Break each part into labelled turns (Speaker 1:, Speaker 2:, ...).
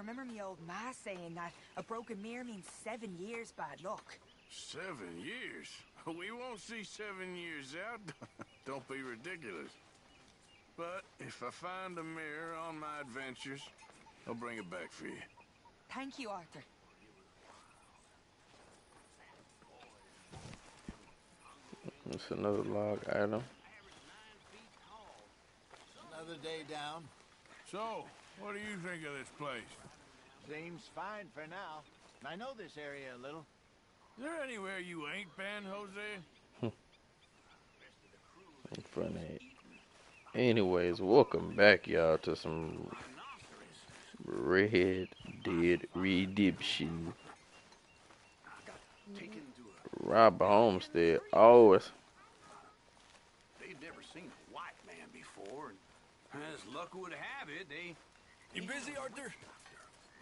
Speaker 1: remember me old ma saying that a broken mirror means 7 years bad luck.
Speaker 2: 7 years? We won't see 7 years out. Don't be ridiculous. But if I find a mirror on my adventures, I'll bring it back for you.
Speaker 1: Thank you, Arthur.
Speaker 3: That's another log item.
Speaker 4: Another day down.
Speaker 2: So, what do you think of this place?
Speaker 4: Seems fine for now. I know this area a little.
Speaker 2: Is there anywhere you ain't been, Jose?
Speaker 3: Funny. Anyways, welcome back, y'all, to some Red Dead Redemption. Rob Homestead. Oh, it's...
Speaker 5: They'd never seen a white man before, and as luck would have it, they...
Speaker 2: You busy, Arthur?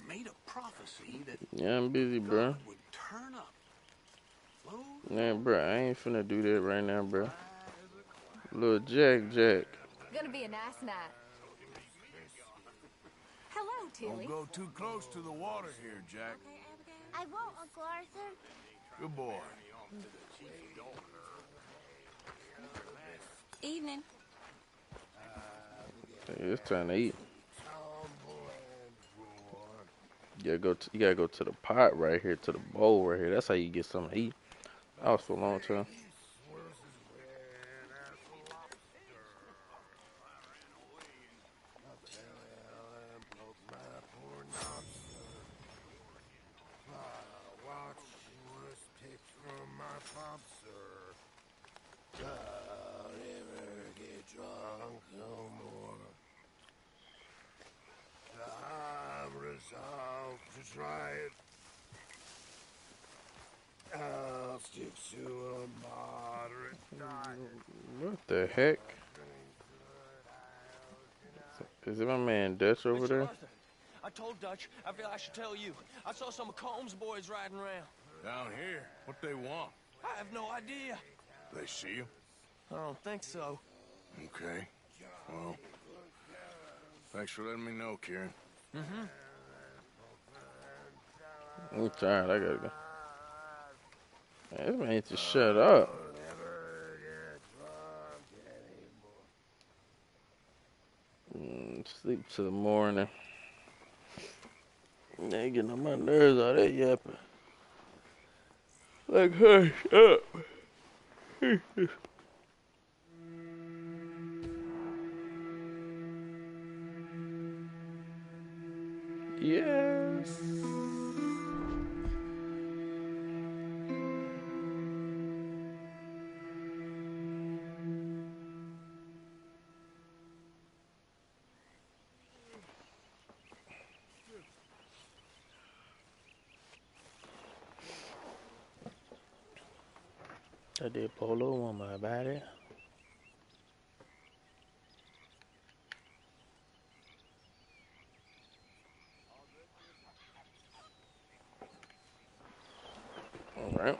Speaker 5: Made a prophecy that
Speaker 3: Yeah, I'm busy, bro.
Speaker 5: God would turn up.
Speaker 3: Nah, bro, I ain't finna do that right now, bro. Little Jack.
Speaker 6: Gonna be a nice night. Hello, Tilly.
Speaker 2: Don't go too close to the water here, Jack.
Speaker 7: I won't, Uncle Arthur.
Speaker 2: Good boy.
Speaker 6: Evening.
Speaker 3: It's time to eat. You gotta go to the pot right here, to the bowl right here. That's how you get something to eat. I was for a long time.
Speaker 8: Try it. I'll stick to a moderate diet.
Speaker 3: What the heck? Is it my man Dutch over there?
Speaker 9: Arthur, I told Dutch I feel I should tell you. I saw some of Combs' boys riding around.
Speaker 2: Down here? What they want?
Speaker 9: I have no idea.
Speaker 2: They see you?
Speaker 9: I don't think so.
Speaker 2: Okay. Well, thanks for letting me know, Kieran.
Speaker 9: Mm-hmm.
Speaker 3: I'm tired. I gotta go. Man, this man needs to shut up. Sleep till the morning. They getting on my nerves all that yapping. Like, hush up. Yes. I did polo on my body. Alright.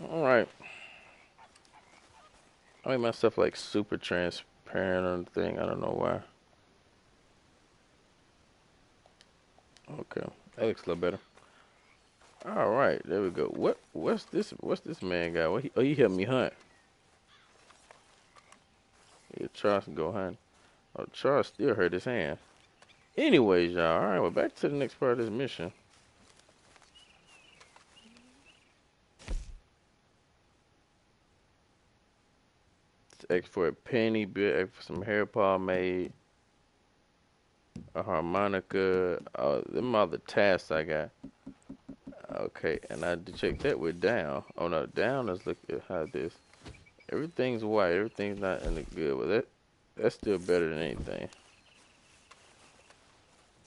Speaker 3: Alright. I make myself like super transparent on the thing. I don't know why. Okay. That looks a little better. All right, there we go. What's this man got? He helped me hunt. Yeah, Charles can go hunt. Oh, Charles still hurt his hand. Anyways, y'all. All right, well, back to the next part of this mission. Let's ask for a penny, ask for some hair pomade, a harmonica. Oh, them are the tasks I got. Okay, and I check that with down. Oh no, down is look at how this. Everything's white. Everything's not in the good. Well, that's still better than anything.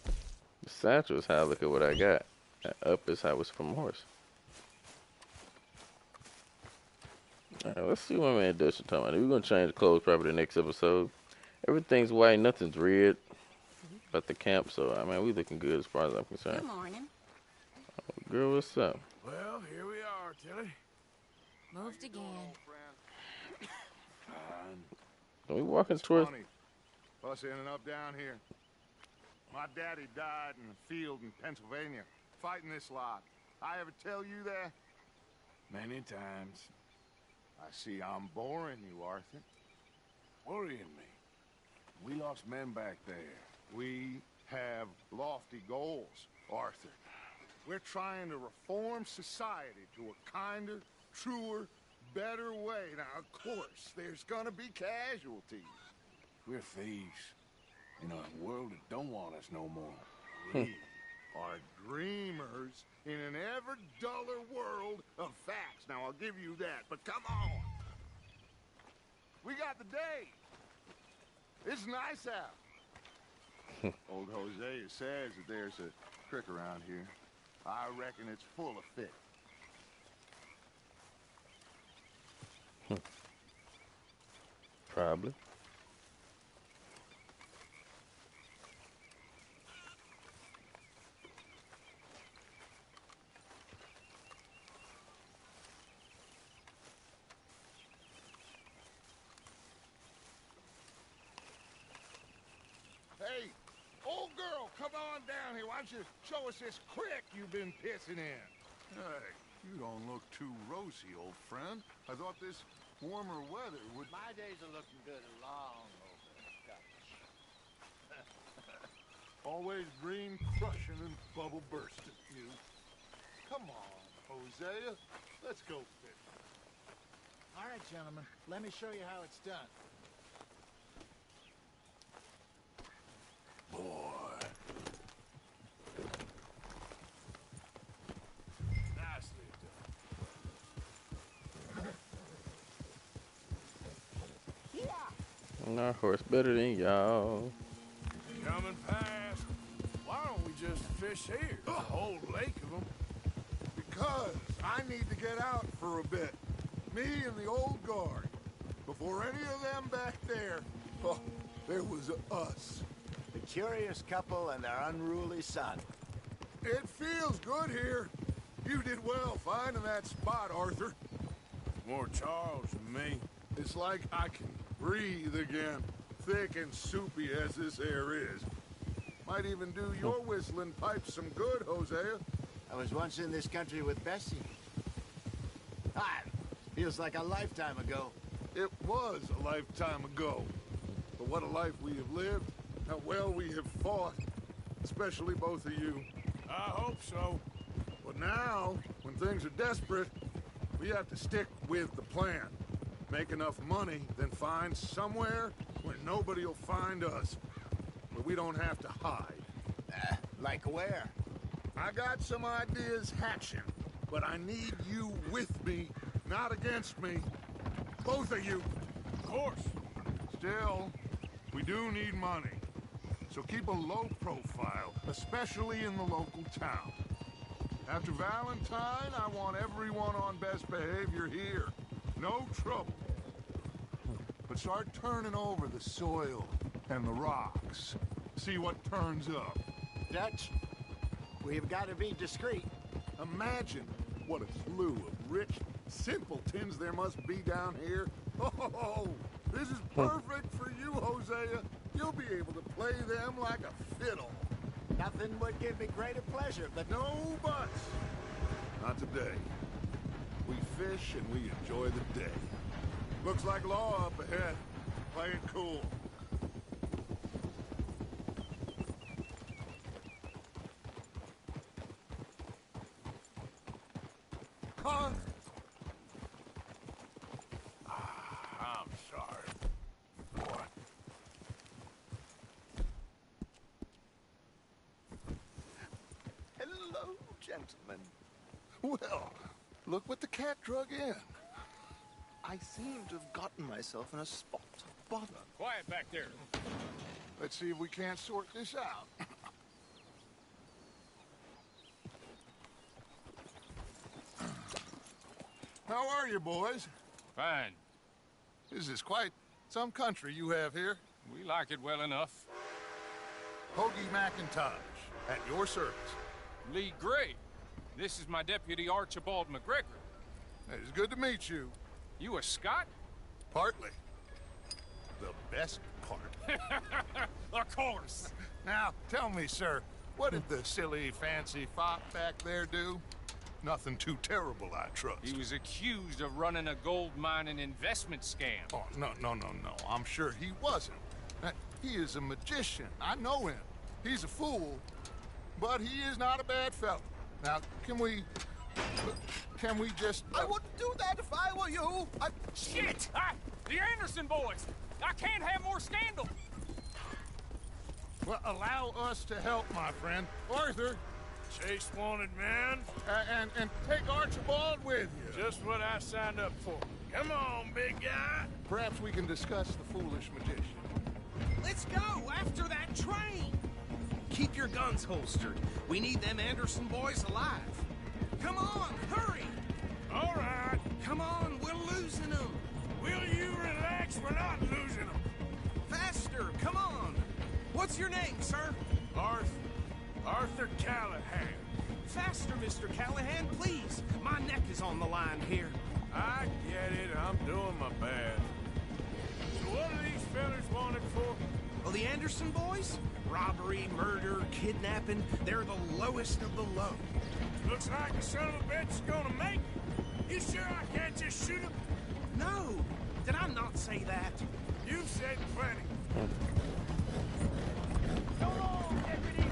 Speaker 3: The satchel is how I look at what I got. And up is how it's from a horse. All right, let's see what my man Dutch is talking about. We're gonna change the clothes probably the next episode. Everything's white. Nothing's red. But the camp, so I mean, we looking good as far as I'm concerned.
Speaker 6: Good morning.
Speaker 3: Girl, what's up?
Speaker 2: Well, here we are, Tilly.
Speaker 6: Moved again.
Speaker 3: Are we walking towards?
Speaker 8: Us ending up down here. My daddy died in a field in Pennsylvania, fighting this lot. I ever tell you that?
Speaker 2: Many times.
Speaker 8: I see I'm boring you, Arthur.
Speaker 2: Worrying me. We lost men back there.
Speaker 8: We have lofty goals, Arthur. We're trying to reform society to a kinder, truer, better way. Now, of course, there's gonna be casualties.
Speaker 2: We're thieves. In a world that don't want us no more.
Speaker 8: We are dreamers in an ever duller world of facts. Now, I'll give you that, but come on. We got the day. It's nice out. Old Hosea says that there's a creek around here. I reckon it's full of fish.
Speaker 3: Probably.
Speaker 8: Hey, old girl, come on down here. Why don't you show us this creek you've been pissing in?
Speaker 2: Hey, you don't look too rosy, old friend. I thought this warmer weather would...
Speaker 4: My days are looking good along over Dutch.
Speaker 8: Always green crushing and bubble bursting, you. Come on, Hosea. Let's go fishing.
Speaker 4: All right, gentlemen. Let me show you how it's done.
Speaker 2: Boy. Nicely done.
Speaker 3: Our horse better than y'all.
Speaker 2: Coming past. Why don't we just fish here? A whole lake of them.
Speaker 8: Because I need to get out for a bit. Me and the old guard. Before any of them back there, oh, there was us.
Speaker 4: The curious couple and their unruly son.
Speaker 8: It feels good here. You did well finding that spot, Arthur.
Speaker 2: More Charles than me.
Speaker 8: It's like I can breathe again, thick and soupy as this air is. Might even do your whistling pipes some good, Hosea.
Speaker 4: I was once in this country with Bessie. Ah, feels like a lifetime ago.
Speaker 8: It was a lifetime ago. But what a life we have lived, how well we have fought, especially both of you.
Speaker 2: I hope so.
Speaker 8: But now, when things are desperate, we have to stick with the plan. Make enough money, then find somewhere where nobody will find us. Where we don't have to hide.
Speaker 4: Like where?
Speaker 8: I got some ideas hatching, but I need you with me, not against me. Both of you.
Speaker 2: Of course.
Speaker 8: Still, we do need money. So keep a low profile, especially in the local town. After Valentine, I want everyone on best behavior here. No trouble. But start turning over the soil and the rocks. See what turns up.
Speaker 4: Dutch, we've got to be discreet.
Speaker 8: Imagine what a slew of rich simpletons there must be down here. Oh, this is perfect for you, Hosea. You'll be able to play them like a fiddle.
Speaker 4: Nothing would give me greater pleasure, but
Speaker 8: No buts. Not today. We fish and we enjoy the day. Looks like law up ahead. Play it cool. Huh?
Speaker 2: I'm sorry. Boy.
Speaker 4: hello, gentlemen.
Speaker 8: Well, look what the cat drug in.
Speaker 10: I seem to have gotten myself in a spot of bother.
Speaker 9: Quiet back there.
Speaker 8: Let's see if we can't sort this out. How are you, boys?
Speaker 9: Fine.
Speaker 8: This is quite some country you have here.
Speaker 9: We like it well enough.
Speaker 8: Hoagie McIntosh, at your service.
Speaker 9: Lee Gray. This is my deputy Archibald McGregor.
Speaker 8: It's good to meet you.
Speaker 9: You a Scot?
Speaker 8: Partly. The best part.
Speaker 9: Of course.
Speaker 8: Now, tell me, sir, what did the silly, fancy fop back there do? Nothing too terrible, I trust.
Speaker 9: He was accused of running a gold mining investment scam.
Speaker 8: Oh, no. I'm sure he wasn't. He is a magician. I know him. He's a fool, but he is not a bad fellow. Now, can we just...
Speaker 10: I wouldn't do that if I were you.
Speaker 9: Shit! The Anderson boys! I can't have more scandal!
Speaker 8: Well, allow us to help, my friend. Arthur,
Speaker 2: Chase wanted man.
Speaker 8: and take Archibald with you.
Speaker 2: Just what I signed up for. Come on, big guy.
Speaker 8: Perhaps we can discuss the foolish magician.
Speaker 5: Let's go after that train. Keep your guns holstered. We need them Anderson boys alive. Come on, hurry.
Speaker 2: All right.
Speaker 5: Come on, we're losing them.
Speaker 2: Will you relax? We're not losing them.
Speaker 5: Faster, come on. What's your name, sir?
Speaker 2: Arthur Callahan.
Speaker 5: Faster, Mr. Callahan, please. My neck is on the line here.
Speaker 2: I get it. I'm doing my best. So what are these fellas wanted for?
Speaker 5: Well, the Anderson boys? Robbery, murder, kidnapping. They're the lowest of the low.
Speaker 2: Looks like the son of a bitch is gonna make it. You sure I can't just shoot him?
Speaker 5: No. Did I not say that?
Speaker 2: You've said plenty.
Speaker 5: Go on, deputy.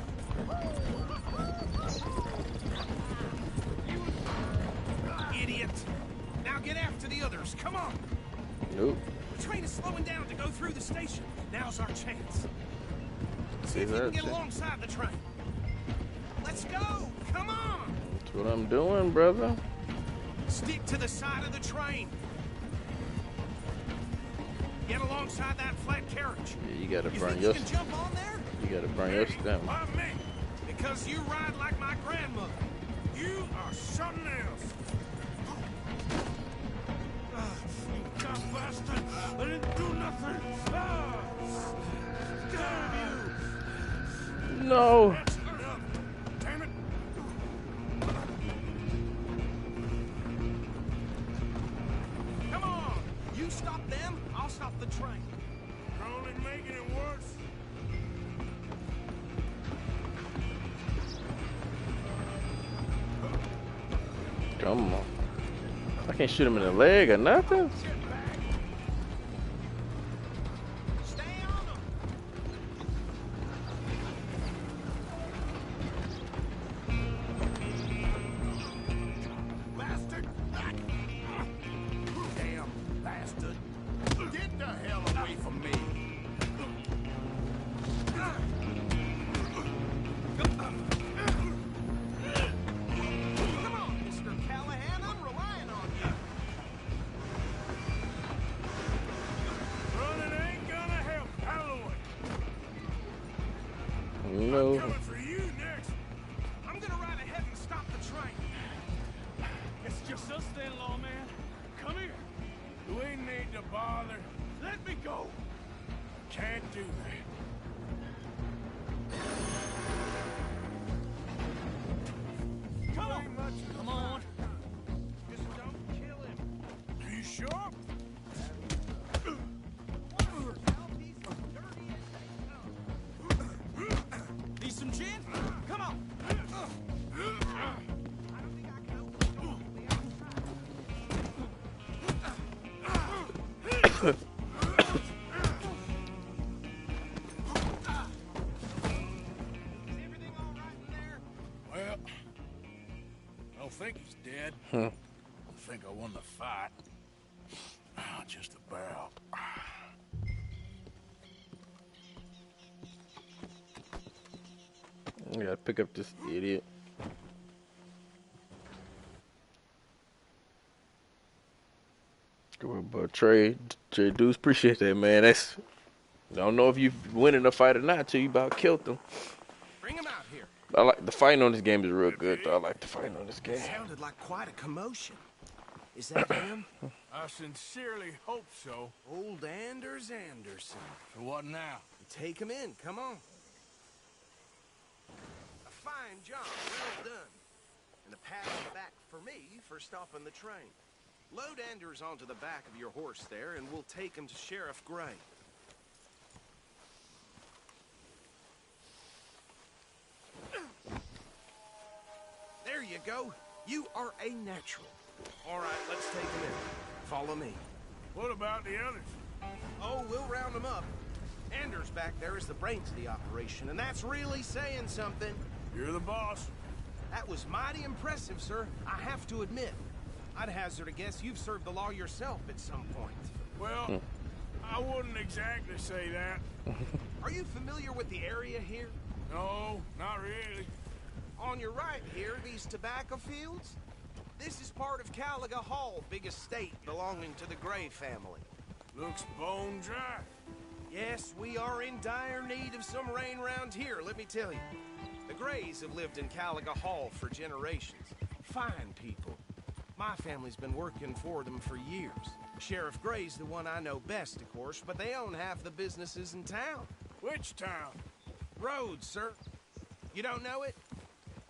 Speaker 5: Idiot. Now get after the others. Come on.
Speaker 3: Nope.
Speaker 5: The train is slowing down to go through the station. Now's our chance. See if you
Speaker 3: Is
Speaker 5: can
Speaker 3: that
Speaker 5: get
Speaker 3: it?
Speaker 5: alongside the train. Let's go. Come on.
Speaker 3: That's what I'm doing, brother.
Speaker 5: Stick to the side of the train. Get alongside that flat carriage.
Speaker 3: Yeah, you gotta
Speaker 5: You
Speaker 3: burn
Speaker 5: think
Speaker 3: your.
Speaker 5: you can jump on there?
Speaker 3: You gotta burn your stamina.
Speaker 2: Why me?
Speaker 5: Because you ride like my grandmother.
Speaker 2: You are something else. You dumb bastard! I didn't do nothing. Damn you!
Speaker 3: No.
Speaker 2: That's enough. Damn it!
Speaker 5: Come on. You stop them, I'll stop the train.
Speaker 2: You're only making it worse.
Speaker 3: Come on. I can't shoot him in the leg or nothing.
Speaker 5: Stay on them.
Speaker 2: Bastard!
Speaker 5: Damn bastard.
Speaker 2: Get the hell away from me!
Speaker 5: Come on, Mr. Callahan, I'm relying on you.
Speaker 2: Running ain't gonna help. Out of the way.
Speaker 3: No.
Speaker 2: Coming for you next.
Speaker 5: I'm gonna ride ahead and stop the train.
Speaker 9: It's just us then, lawman. Come here.
Speaker 2: We need to bother.
Speaker 9: Let me go.
Speaker 2: Can't do that.
Speaker 9: Come on. Come on.
Speaker 5: Just don't kill him.
Speaker 2: Are you sure?
Speaker 5: Need some gin? Come on. Is everything all right in there?
Speaker 2: Well, I don't think he's dead.
Speaker 3: Hmm.
Speaker 2: I think I won the fight. Just about.
Speaker 3: I gotta pick up this idiot. Good work, bro. Trey Deuce, appreciate that, man. That's. I don't know if you winning the fight or not till you about killed them.
Speaker 5: Bring him out here.
Speaker 3: I like the fighting on this game is real good. Though. I like the fighting on this game.
Speaker 5: Sounded like quite a commotion. Is that him?
Speaker 2: I sincerely hope so.
Speaker 5: Old Anders Anderson.
Speaker 2: So what now?
Speaker 5: Take him in, come on. A fine job, well done. And a pat on the back for me for stopping the train. Load Anders onto the back of your horse there, and we'll take him to Sheriff Gray. you go. You are a natural. All right, let's take them in. Follow me.
Speaker 2: What about the others?
Speaker 5: Oh, we'll round them up. Anders back there is the brains of the operation, and that's really saying something.
Speaker 2: You're the boss.
Speaker 5: That was mighty impressive, sir. I have to admit. I'd hazard a guess you've served the law yourself at some point.
Speaker 2: Well, I wouldn't exactly say that.
Speaker 5: Are you familiar with the area here?
Speaker 2: No, not really.
Speaker 5: On your right here, these tobacco fields? This is part of Caliga Hall, big estate belonging to the Gray family.
Speaker 2: Looks bone dry.
Speaker 5: Yes, we are in dire need of some rain round here, let me tell you. The Grays have lived in Caliga Hall for generations. Fine people. My family's been working for them for years. Sheriff Gray's the one I know best, of course, but they own half the businesses in town.
Speaker 2: Which town?
Speaker 5: Rhodes, sir. You don't know it?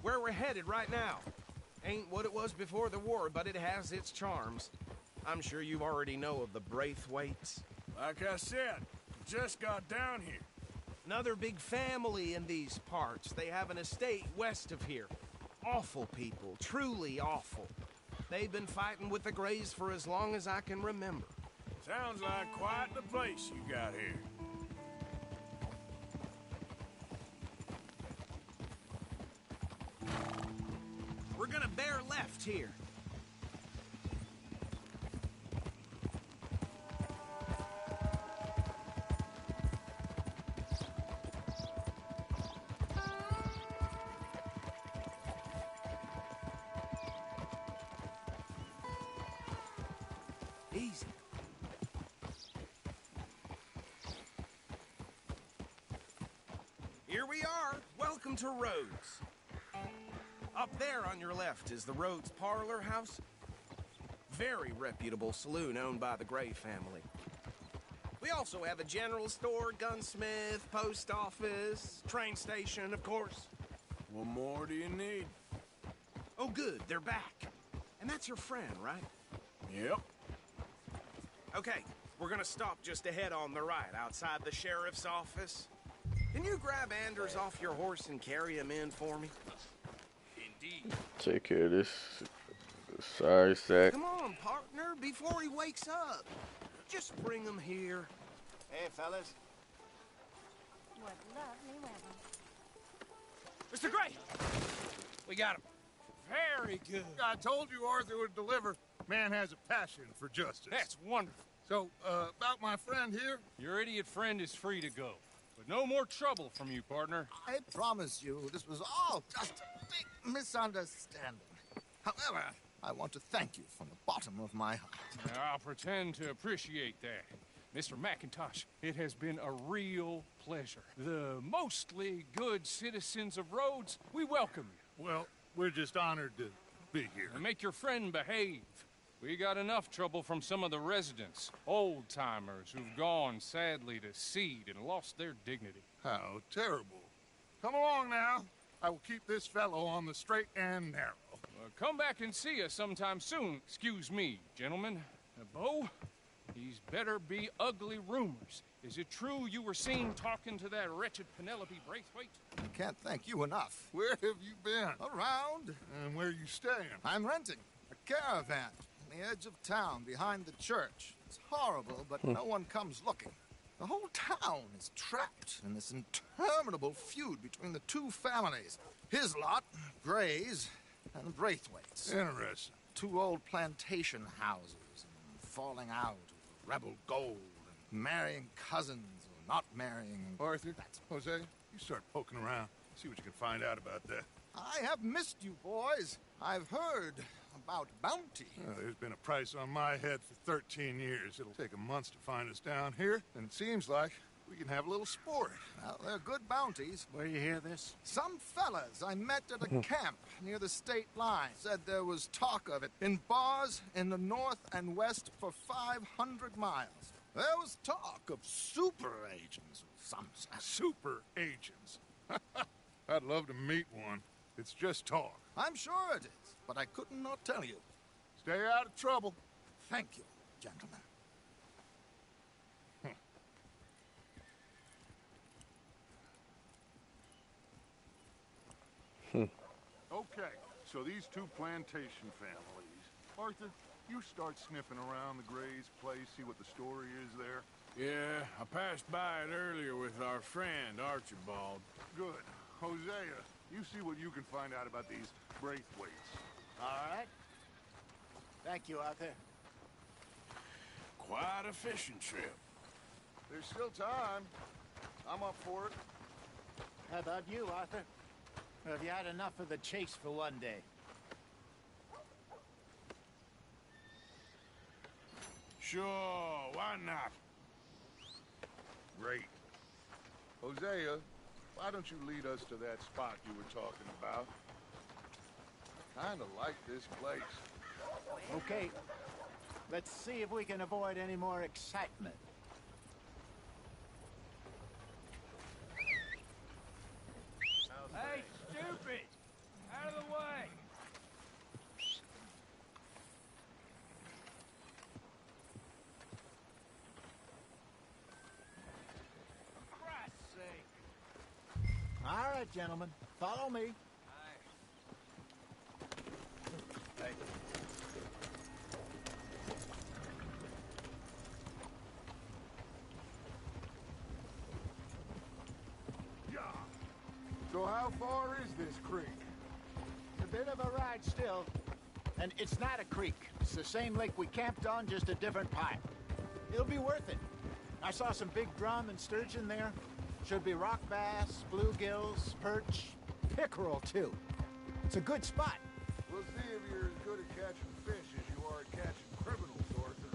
Speaker 5: Where we're headed right now. Ain't what it was before the war, but it has its charms. I'm sure you already know of the Braithwaites.
Speaker 2: Like I said, just got down here.
Speaker 5: Another big family in these parts. They have an estate west of here. Awful people, truly awful. They've been fighting with the Grays for as long as I can remember.
Speaker 2: Sounds like quite the place you got here.
Speaker 5: We're gonna bear left here. Easy. Here we are. Welcome to Rhodes. Up there on your left is the Rhodes Parlor House. Very reputable saloon owned by the Gray family. We also have a general store, gunsmith, post office, train station, of course.
Speaker 2: What more do you need?
Speaker 5: Oh, good. They're back. And that's your friend, right?
Speaker 2: Yep.
Speaker 5: Okay, we're gonna stop just ahead on the right, outside the sheriff's office. Can you grab Anders off your horse and carry him in for me?
Speaker 9: Indeed.
Speaker 3: Take care of this. Sorry, sack.
Speaker 5: Come on, partner, before he wakes up. Just bring him here.
Speaker 4: Hey, fellas.
Speaker 7: What lovely weather.
Speaker 9: Mr. Gray! We got him. Very good.
Speaker 8: I told you Arthur would deliver. Man has a passion for justice.
Speaker 9: That's wonderful.
Speaker 8: So, about my friend here?
Speaker 11: Your idiot friend is free to go. But no more trouble from you, partner.
Speaker 10: I promise you, this was all just a big misunderstanding. However, I want to thank you from the bottom of my heart.
Speaker 11: I'll pretend to appreciate that. Mr. McIntosh, it has been a real pleasure. The mostly good citizens of Rhodes, we welcome you.
Speaker 8: Well, we're just honored to be here.
Speaker 11: And make your friend behave. We got enough trouble from some of the residents, old-timers who've gone, sadly, to seed and lost their dignity.
Speaker 8: How terrible. Come along now. I will keep this fellow on the straight and narrow.
Speaker 11: Come back and see us sometime soon. Excuse me, gentlemen. Bo, these better be ugly rumors. Is it true you were seen talking to that wretched Penelope Braithwaite?
Speaker 10: I can't thank you enough.
Speaker 8: Where have you been?
Speaker 10: Around.
Speaker 8: And where you staying?
Speaker 10: I'm renting a caravan on the edge of town behind the church. It's horrible, but no one comes looking. The whole town is trapped in this interminable feud between the two families. His lot, Gray's, and Braithwaite's.
Speaker 8: Interesting.
Speaker 10: Two old plantation houses, and falling out over rebel gold, and marrying cousins or not marrying.
Speaker 8: Arthur, Jose, you start poking around. See what you can find out about that.
Speaker 10: I have missed you, boys. I've heard about bounty.
Speaker 8: There's been a price on my head for 13 years. It'll take a month to find us down here, and it seems like we can have a little sport.
Speaker 10: Well, they're good bounties.
Speaker 4: Where you hear this?
Speaker 10: Some fellas I met at a camp near the state line said there was talk of it in bars in the north and west for 500 miles. There was talk of super agents of some sort.
Speaker 8: Super agents. I'd love to meet one. It's just talk.
Speaker 10: I'm sure it is, but I could not tell you.
Speaker 8: Stay out of trouble.
Speaker 10: Thank you, gentlemen.
Speaker 8: Okay, So these two plantation families. Arthur, you start sniffing around the Gray's place, see what the story is there.
Speaker 2: Yeah, I passed by it earlier with our friend, Archibald.
Speaker 8: Good. Hosea, you see what you can find out about these Braithwaites.
Speaker 4: All right. Thank you, Arthur.
Speaker 2: Quite a fishing trip.
Speaker 8: There's still time. I'm up for it.
Speaker 4: How about you, Arthur? Or have you had enough of the chase for one day?
Speaker 2: Sure, why not?
Speaker 8: Great. Hosea, why don't you lead us to that spot you were talking about? I kinda like this place.
Speaker 4: Okay. Let's see if we can avoid any more excitement.
Speaker 9: Hey, stupid! Out of the way! For Christ's sake!
Speaker 4: All right, gentlemen. Follow me.
Speaker 2: Hey.
Speaker 8: So how far is this creek?
Speaker 4: It's a bit of a ride still. And it's not a creek. It's the same lake we camped on, just a different pipe. It'll be worth it. I saw some big drum and sturgeon there. Should be rock bass, bluegills, perch, pickerel, too. It's a good spot.
Speaker 8: We'll see if you're as good at catching fish as you are at catching criminals, Arthur.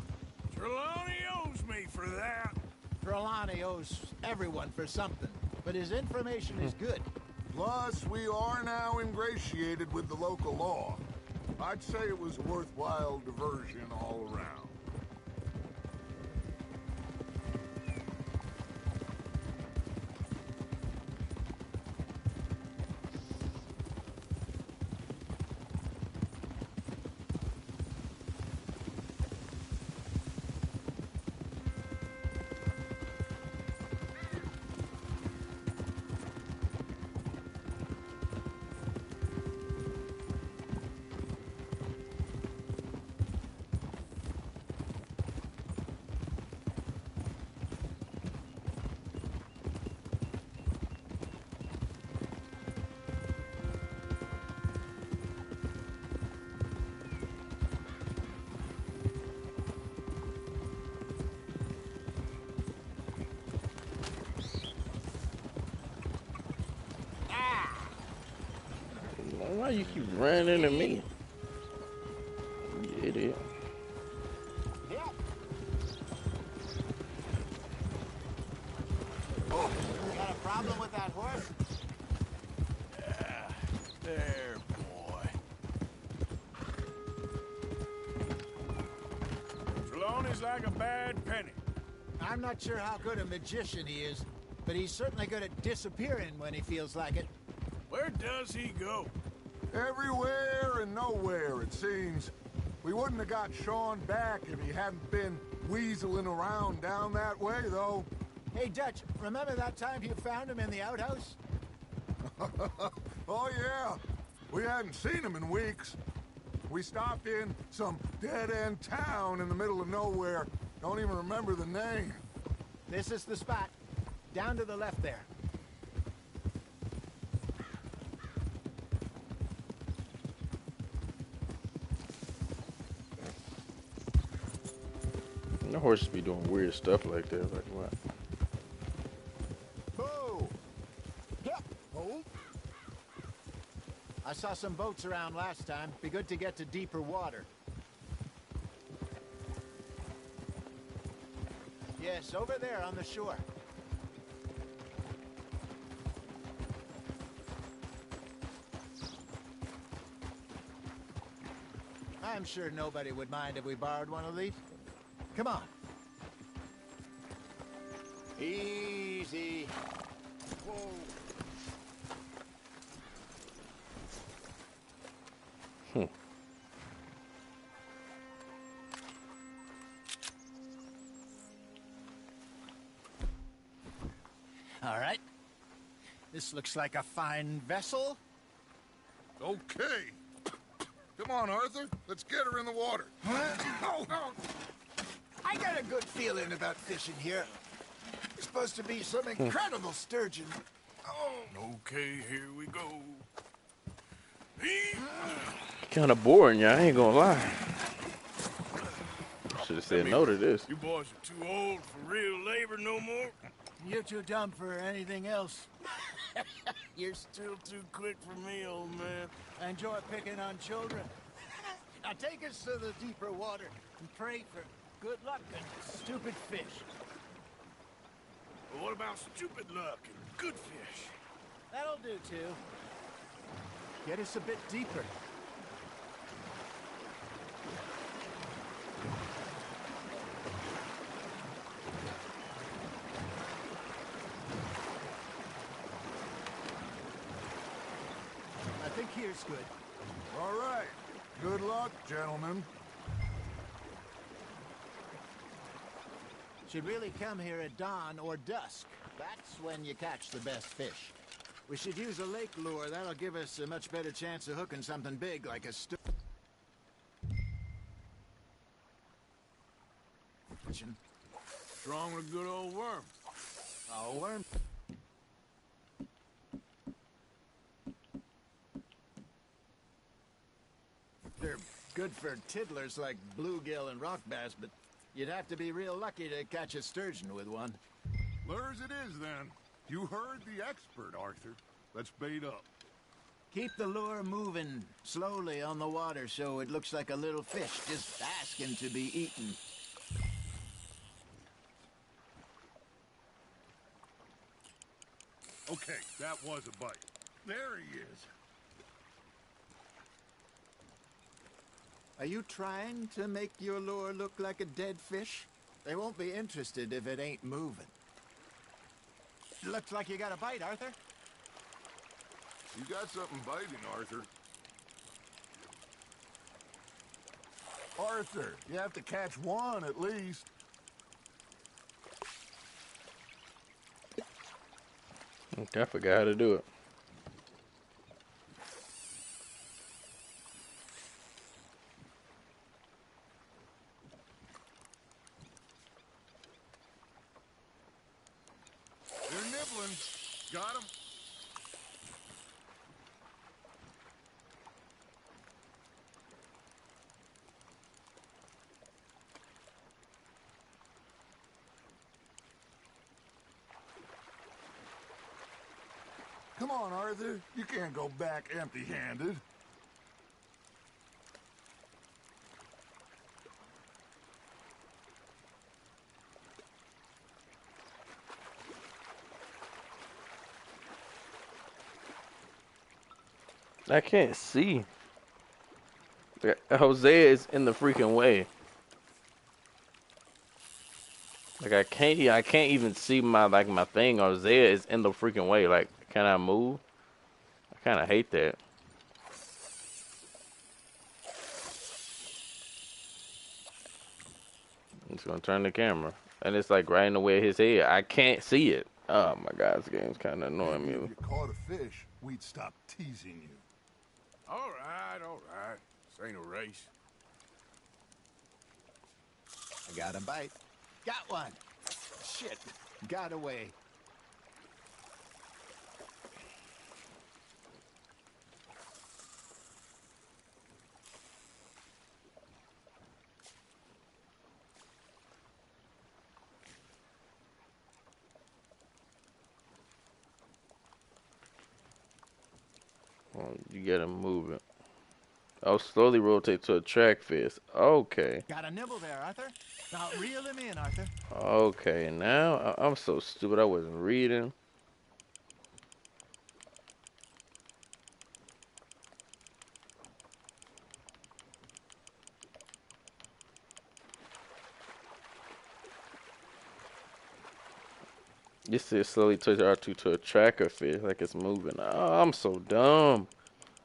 Speaker 2: Trelawney owes me for that.
Speaker 4: Trelawney owes everyone for something, but his information is good.
Speaker 8: Plus, we are now ingratiated with the local law. I'd say it was a worthwhile diversion all around.
Speaker 3: Why you keep running into me? You idiot.
Speaker 4: Yeah. Oh, you got a problem with that horse?
Speaker 2: There, boy. Trelawney's like a bad penny.
Speaker 4: I'm not sure how good a magician he is, but he's certainly good at disappearing when he feels like it.
Speaker 2: Where does he go?
Speaker 8: Everywhere and nowhere, it seems. We wouldn't have got Sean back if he hadn't been weaseling around down that way, though.
Speaker 4: Hey, Dutch, remember that time you found him in the outhouse?
Speaker 8: Oh, yeah. We hadn't seen him in weeks. We stopped in some dead-end town in the middle of nowhere. Don't even remember the name.
Speaker 4: This is the spot. Down to the left there.
Speaker 3: The horses be doing weird stuff like that. Like what?
Speaker 4: Whoa! Yep. Hold. I saw some boats around last time. Be good to get to deeper water. Yes, over there on the shore. I'm sure nobody would mind if we borrowed one of these. Come on. Easy. Whoa. All right. This looks like a fine vessel.
Speaker 8: Okay. Come on, Arthur. Let's get her in the water.
Speaker 4: I got a good feeling about fishing here. There's supposed to be some incredible sturgeon.
Speaker 2: Okay, here we go.
Speaker 3: Kind of boring, y'all. I ain't gonna lie. Should have said no to this.
Speaker 2: You boys are too old for real labor no more.
Speaker 4: You're too dumb for anything else.
Speaker 2: You're still too quick for me, old man.
Speaker 4: I enjoy picking on children. Now take us to the deeper water and pray for good luck and stupid fish.
Speaker 2: But what about stupid luck and good fish?
Speaker 4: That'll do, too. Get us a bit deeper. I think here's good.
Speaker 8: All right. Good luck, gentlemen.
Speaker 4: Should really come here at dawn or dusk. That's when you catch the best fish. We should use a lake lure. That'll give us a much better chance of hooking something big like a sturgeon.
Speaker 2: Strong with a good old worm.
Speaker 4: A worm. They're good for tiddlers like bluegill and rock bass, but you'd have to be real lucky to catch a sturgeon with one.
Speaker 8: Lures it is, then. You heard the expert, Arthur. Let's bait up.
Speaker 4: Keep the lure moving slowly on the water so it looks like a little fish just asking to be eaten.
Speaker 8: Okay, that was a bite. There he is.
Speaker 4: Are you trying to make your lure look like a dead fish? They won't be interested if it ain't moving. Looks like you got a bite, Arthur.
Speaker 8: You got something biting, Arthur. Arthur, you have to catch one at least.
Speaker 3: I forgot how to do it.
Speaker 8: They're nibbling. Got him. Come on, Arthur. You can't go back empty-handed.
Speaker 3: I can't see. Hosea is in the freaking way. Like I can't even see my thing. Hosea is in the freaking way. Like, can I move? I kind of hate that. I'm just gonna turn the camera, and it's like right in the way of his head. I can't see it. Oh my God, this game's kind of annoying me.
Speaker 8: If you caught a fish, we'd stop teasing you.
Speaker 2: All right, all right. This ain't a race.
Speaker 4: I got a bite. Got one. Shit. Got away.
Speaker 3: Oh, you gotta move it. I'll slowly rotate to a track fish. Okay.
Speaker 4: Got a nibble there, Arthur. Now reel him in, Arthur.
Speaker 3: Okay, now I'm so stupid. I wasn't reading. This is slowly touch R2 to a tracker fish, like it's moving. Oh, I'm so dumb.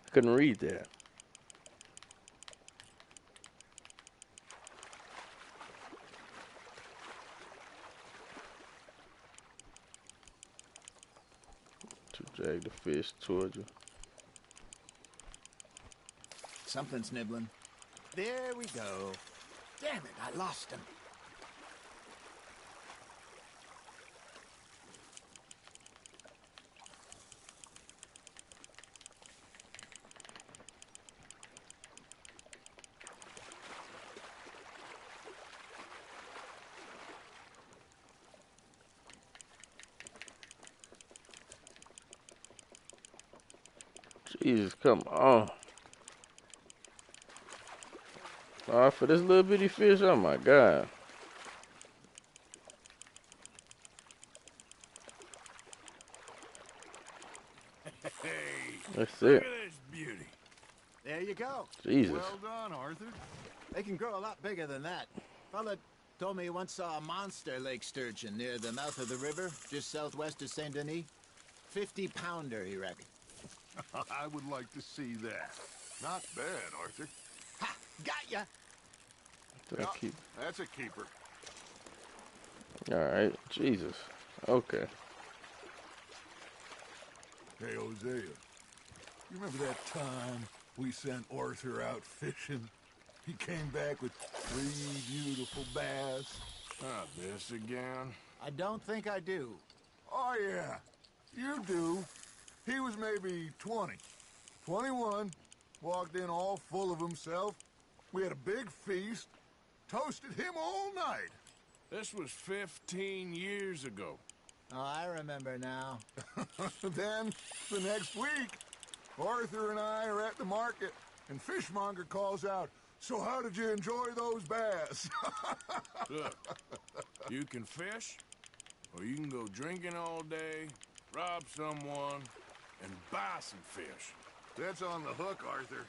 Speaker 3: I couldn't read that. To drag the fish towards you.
Speaker 4: Something's nibbling. There we go. Damn it, I lost him.
Speaker 3: Jesus, come on. All right, for this little bitty fish, oh my God.
Speaker 2: Hey,
Speaker 3: That's
Speaker 2: look
Speaker 3: it.
Speaker 2: at this beauty.
Speaker 4: There you go.
Speaker 3: Jesus.
Speaker 8: Well done, Arthur.
Speaker 4: They can grow a lot bigger than that. Fella told me he once saw a monster lake sturgeon near the mouth of the river, just southwest of Saint Denis. 50-pounder, he reckoned.
Speaker 8: I would like to see that. Not bad, Arthur.
Speaker 4: Ha! Got ya!
Speaker 3: Did I keep?
Speaker 8: That's a keeper.
Speaker 3: All right. Jesus. Okay.
Speaker 8: Hey, Hosea. You remember that time we sent Arthur out fishing? He came back with 3 beautiful bass.
Speaker 2: Not this again.
Speaker 4: I don't think I do.
Speaker 8: Oh, yeah. You do. He was maybe 20. 21. Walked in all full of himself. We had a big feast. Toasted him all night.
Speaker 2: This was 15 years ago.
Speaker 4: Oh, I remember now.
Speaker 8: Then, the next week, Arthur and I are at the market, and Fishmonger calls out, "So how did you enjoy those bass?"
Speaker 2: Look, you can fish, or you can go drinking all day, rob someone, and buy some fish.
Speaker 8: That's on the hook, Arthur.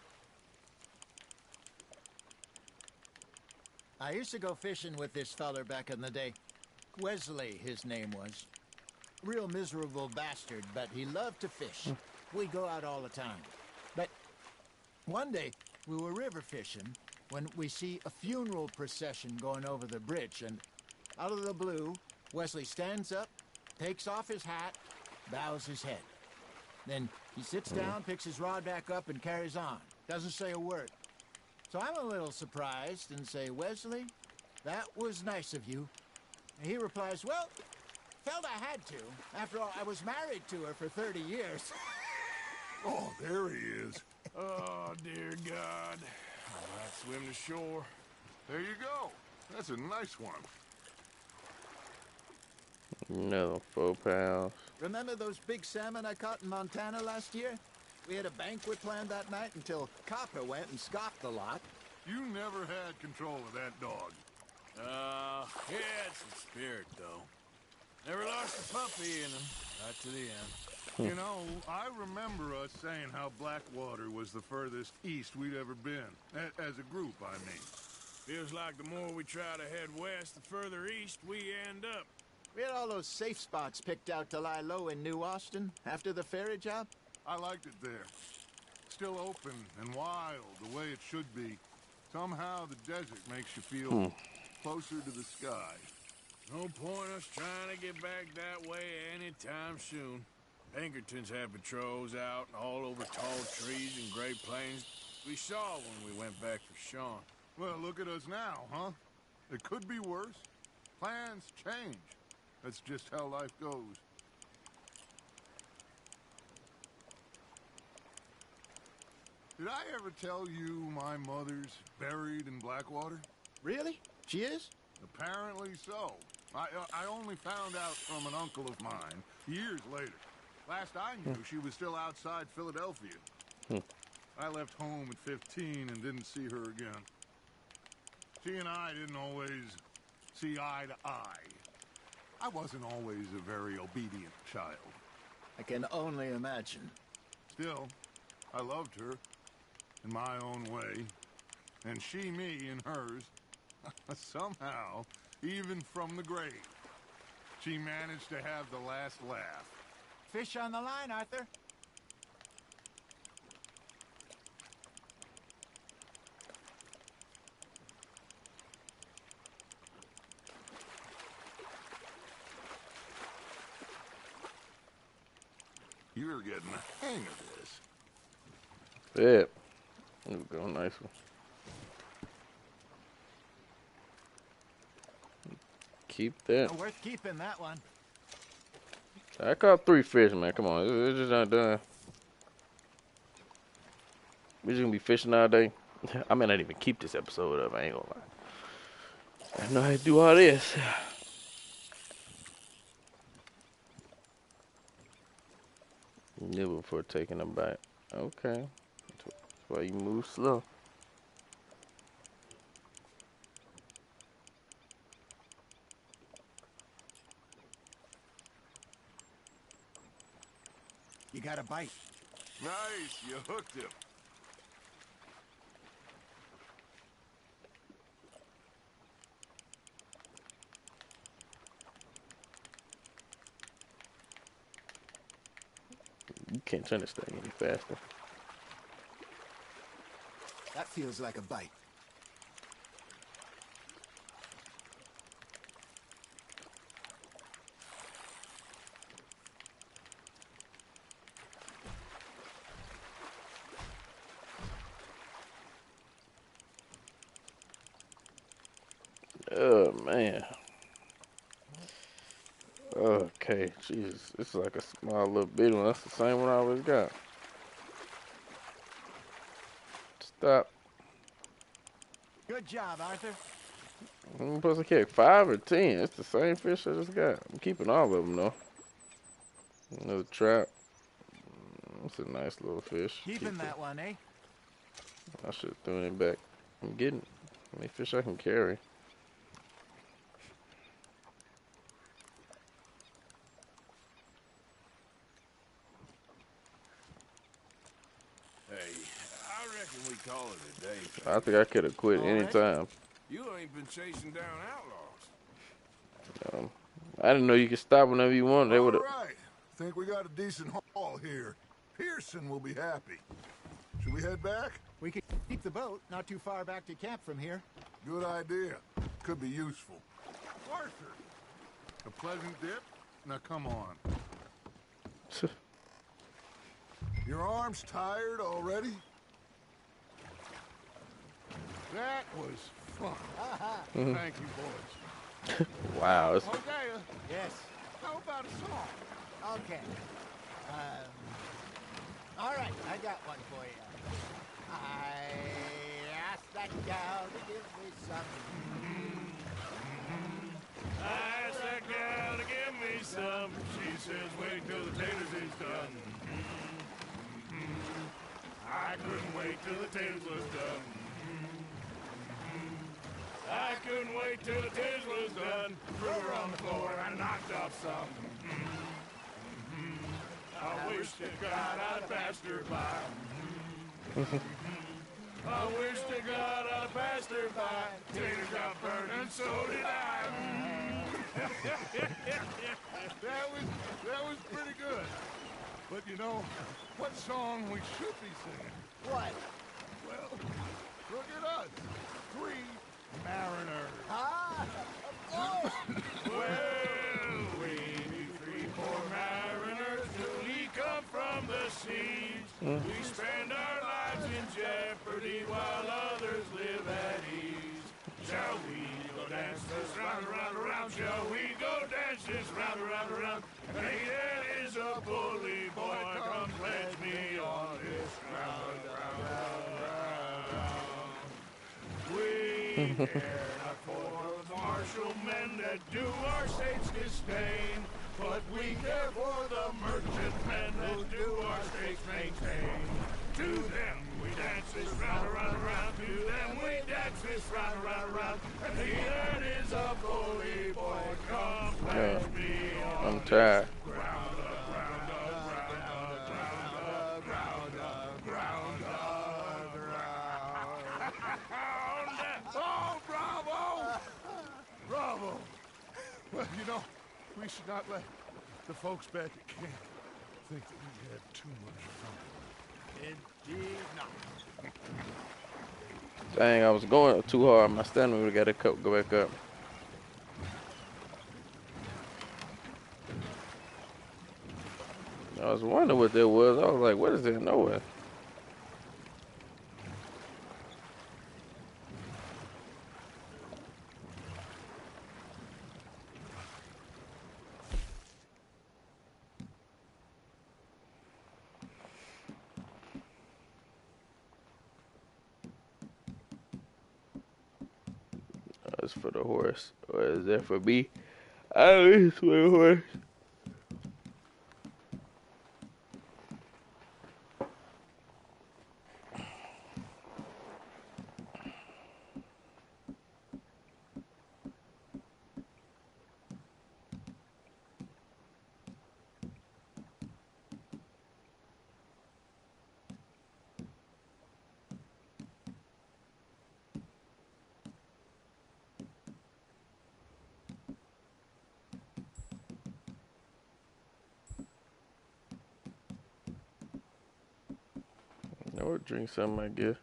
Speaker 4: I used to go fishing with this feller back in the day. Wesley, his name was. Real miserable bastard, but he loved to fish. We'd go out all the time. But one day, we were river fishing when we see a funeral procession going over the bridge, and out of the blue, Wesley stands up, takes off his hat, bows his head. Then he sits down, picks his rod back up, and carries on. Doesn't say a word. So I'm a little surprised and say, "Wesley, that was nice of you." And he replies, "Well, felt I had to. After all, I was married to her for 30 years.
Speaker 8: Oh, there he is.
Speaker 2: Oh, dear God. I might swim to shore.
Speaker 8: There you go. That's a nice one.
Speaker 3: Another 4 pounds.
Speaker 4: Remember those big salmon I caught in Montana last year? We had a banquet planned that night until Copper went and scoffed the lot.
Speaker 8: You never had control of that dog.
Speaker 2: He had some spirit, though. Never lost a puppy in him, right to the end.
Speaker 8: You know, I remember us saying how Blackwater was the furthest east we'd ever been. As a group, I mean.
Speaker 2: Feels like the more we try to head west, the further east we end up.
Speaker 4: We had all those safe spots picked out to lie low in New Austin after the ferry job.
Speaker 8: I liked it there. Still open and wild, the way it should be. Somehow the desert makes you feel closer to the sky.
Speaker 2: No point us trying to get back that way anytime soon. Pinkertons had patrols out all over tall trees and Great Plains. We saw when we went back for Sean.
Speaker 8: Well, look at us now, huh? It could be worse. Plans change. That's just how life goes. Did I ever tell you my mother's buried in Blackwater?
Speaker 4: Really? She is?
Speaker 8: Apparently so. I only found out from an uncle of mine years later. Last I knew, she was still outside Philadelphia. I left home at 15 and didn't see her again. She and I didn't always see eye to eye. I wasn't always a very obedient child.
Speaker 4: I can only imagine.
Speaker 8: Still, I loved her in my own way, and she me in hers. Somehow, even from the grave, she managed to have the last laugh.
Speaker 4: Fish on the line, Arthur.
Speaker 8: You're getting the hang of this.
Speaker 3: Yeah. There we go, nice one. Keep that.
Speaker 4: Worth keeping that one.
Speaker 3: I caught 3 fish, man. Come on, it's just not done. We just gonna be fishing all day. I may not even keep this episode up. I ain't gonna lie. I know how to do all this. Nibble before taking a bite. Okay. That's why you move slow.
Speaker 4: You got a bite.
Speaker 2: Nice, you hooked him.
Speaker 3: You can't turn this thing any faster.
Speaker 4: That feels like a bite.
Speaker 3: Oh, man. Okay, Jesus. This is like a small little bitty one. That's the same one I always got. Stop.
Speaker 4: Good job, Arthur.
Speaker 3: I'm supposed to catch 5 or 10. It's the same fish I just got. I'm keeping all of them, though. Another trap. It's a nice little fish.
Speaker 4: Keeping that one, eh?
Speaker 3: I should have thrown it back. I'm getting how many fish I can carry.
Speaker 2: Hey, I reckon we call it a day.
Speaker 3: I think I could have quit any time.
Speaker 2: You ain't been chasing down outlaws.
Speaker 3: I didn't know you could stop whenever you wanted. They would have.
Speaker 8: All right. Think we got a decent haul here. Pearson will be happy. Should we head back?
Speaker 4: We could keep the boat not too far back to camp from here.
Speaker 8: Good idea. Could be useful. Arthur, a pleasant dip? Now come on. Your arm's tired already? That was fun. Thank you, boys.
Speaker 3: Wow. It's...
Speaker 8: Hosea,
Speaker 4: Yes.
Speaker 8: how about a song?
Speaker 4: Okay. All right, I got one for you. I asked that gal to give me some.
Speaker 2: I asked that gal to give me some. She says, wait till the taters is done. I couldn't wait till the taters was done. I couldn't wait till the taters was done. Threw her on the floor and I knocked off some. I wish to God I'd passed her by. I wish to God I'd passed her by. Tater got burned and so did I.
Speaker 8: That was pretty good. But you know, what song we should be singing?
Speaker 4: What?
Speaker 8: Well, look at us. 3 mariners.
Speaker 4: Ah, of course.
Speaker 2: Well, we 3 poor mariners newly come from the seas. We spend our lives in jeopardy while others live at ease. Shall we go dance this round, around, around? Shall we go dance this round, around, around? Hey, that is a bully boy. Come pledge me on this ground, We care not for the martial men that do our state's disdain, but we care for the merchant men that do our state's maintain. To them we dance this round, around, around. To them we dance this round, around, around. And he that is a bully boy, come pledge me on
Speaker 3: I'm tired.
Speaker 2: ground up, ground up, ground up, ground up, ground up, ground up.
Speaker 8: Oh, bravo! Bravo! Well, you know, we should not let the folks back at camp think that we had too much fun.
Speaker 4: Indeed not.
Speaker 3: Dang, I was going too hard. My stamina would have got to go back up. I was wondering what that was. I was like, what is that nowhere? that's for the horse. Or is that for me? I wish for the horse. Or drink something, I guess.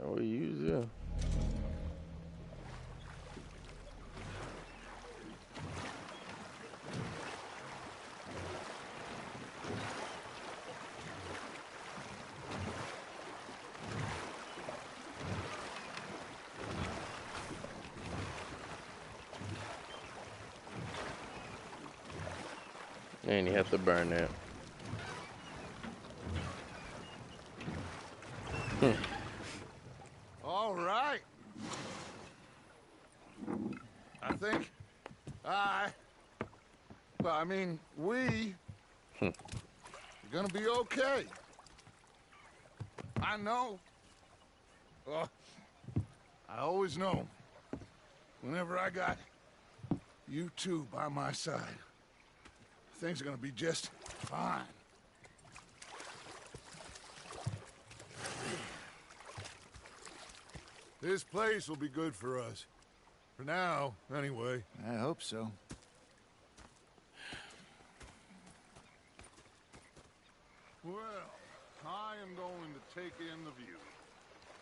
Speaker 3: Or use it. And you have to burn that.
Speaker 8: All right. I think we are gonna be okay. I know. I always know. Whenever I got you two by my side, things are gonna be just fine. This place will be good for us. For now, anyway.
Speaker 4: I hope so.
Speaker 8: Well, I am going to take in the view.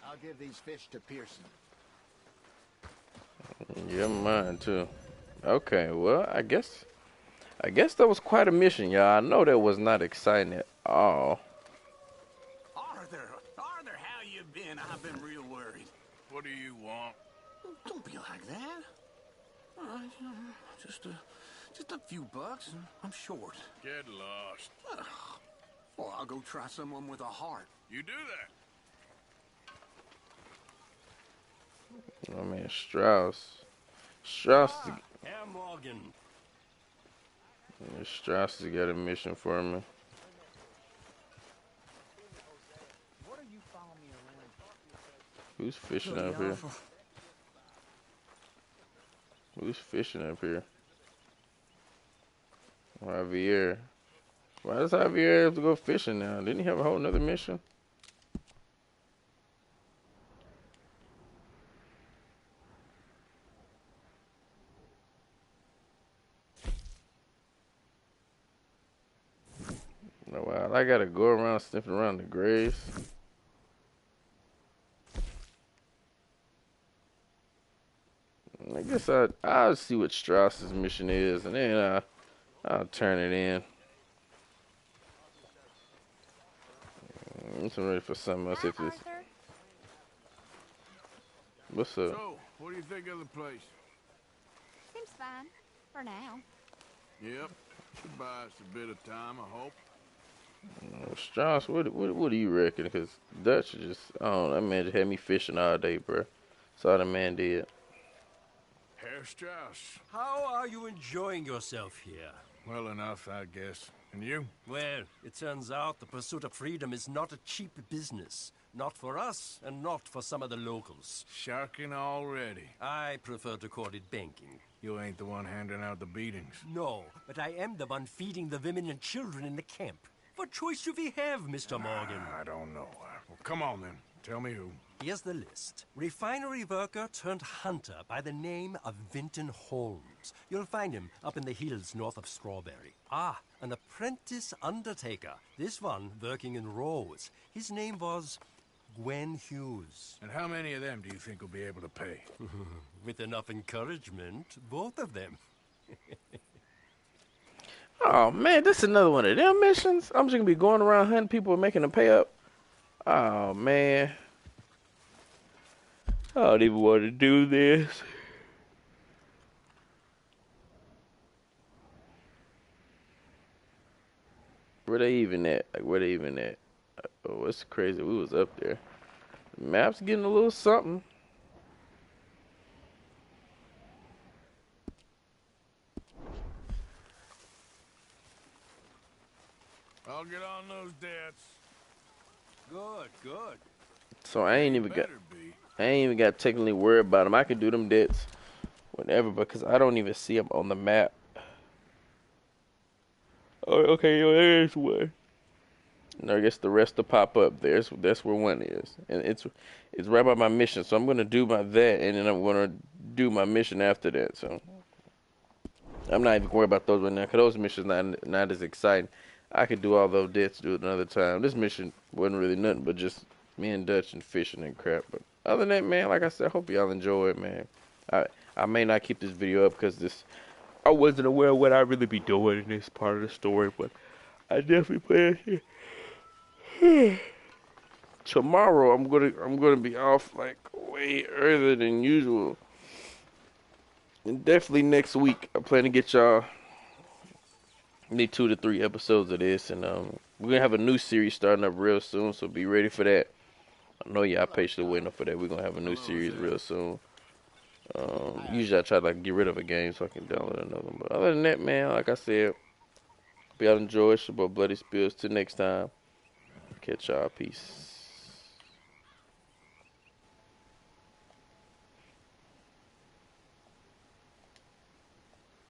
Speaker 4: I'll give these fish to Pearson.
Speaker 3: Yeah, mine too. Okay, well, I guess that was quite a mission, y'all. I know that was not exciting at all.
Speaker 12: Arthur, how you been? I've been real worried.
Speaker 2: What do you want?
Speaker 12: Don't be like that. Just a few bucks, and I'm short.
Speaker 2: Get lost.
Speaker 12: Well, I'll go try someone with a heart.
Speaker 2: You do that.
Speaker 3: Oh man, Strauss.
Speaker 9: Herr Morgan.
Speaker 3: Strauss has got a mission for me.
Speaker 1: What are you following me around?
Speaker 3: Who's fishing up here? Who's fishing up here? Javier. Why does Javier have to go fishing now? Didn't he have a whole nother mission? Oh, wow, I gotta go around sniffing around the graves. I guess I'll see what Strauss's mission is, and then I'll turn it in. I'm ready for something else. If it's... What's up?
Speaker 2: So, what do you think of the place?
Speaker 7: Seems fine. For now.
Speaker 2: Yep. Should buy us a bit of time, I hope.
Speaker 3: Strauss, what do you reckon? Because Dutch just, I don't know, that man just had me fishing all day, bro. Saw the man did.
Speaker 2: Herr Strauss.
Speaker 9: How are you enjoying yourself here?
Speaker 2: Well enough, I guess. And you?
Speaker 9: Well, it turns out the pursuit of freedom is not a cheap business. Not for us, and not for some of the locals.
Speaker 2: Sharking already.
Speaker 9: I prefer to call it banking.
Speaker 2: You ain't the one handing out the beatings.
Speaker 9: No, but I am the one feeding the women and children in the camp. What choice do we have, Mr. Morgan?
Speaker 2: I don't know. Well, come on, then. Tell me who.
Speaker 9: Here's the list. Refinery worker turned hunter by the name of Vinton Holmes. You'll find him up in the hills north of Strawberry. An apprentice undertaker. This one working in Rose. His name was Gwen Hughes.
Speaker 2: And how many of them do you think will be able to pay?
Speaker 9: With enough encouragement, both of them.
Speaker 3: Oh man, this is another one of them missions. I'm just gonna be going around hunting people and making them pay up. Oh man, I don't even want to do this. Where they even at? Like, where they even at? Oh, it's crazy. We was up there. The map's getting a little something.
Speaker 2: I'll get on those debts.
Speaker 12: Good, good.
Speaker 3: So I ain't even got.
Speaker 2: Better be.
Speaker 3: I ain't even got to technically worry about them. I can do them debts whenever because I don't even see them on the map. Oh, okay, yo, there's one. And I guess the rest will pop up. That's where one is, and it's right by my mission. So I'm gonna do my that, and then I'm gonna do my mission after that. So I'm not even worried about those right now, cause those missions not as exciting. I could do all those debts, do it another time. This mission wasn't really nothing but just me and Dutch and fishing and crap. But other than that, man, like I said, I hope y'all enjoy it, man. I may not keep this video up because I wasn't aware of what I really be doing in this part of the story, but I definitely plan to. Tomorrow I'm gonna be off like way earlier than usual. And definitely next week I plan to get y'all need 2 to 3 episodes of this, and we're gonna have a new series starting up real soon, so be ready for that. I know y'all patiently waiting for that. We're gonna have a new series real soon. Usually I try to like get rid of a game so I can download another one. But other than that, man, like I said, hope y'all enjoy. It's your boy Bloody Spills. Till next time, catch y'all. Peace.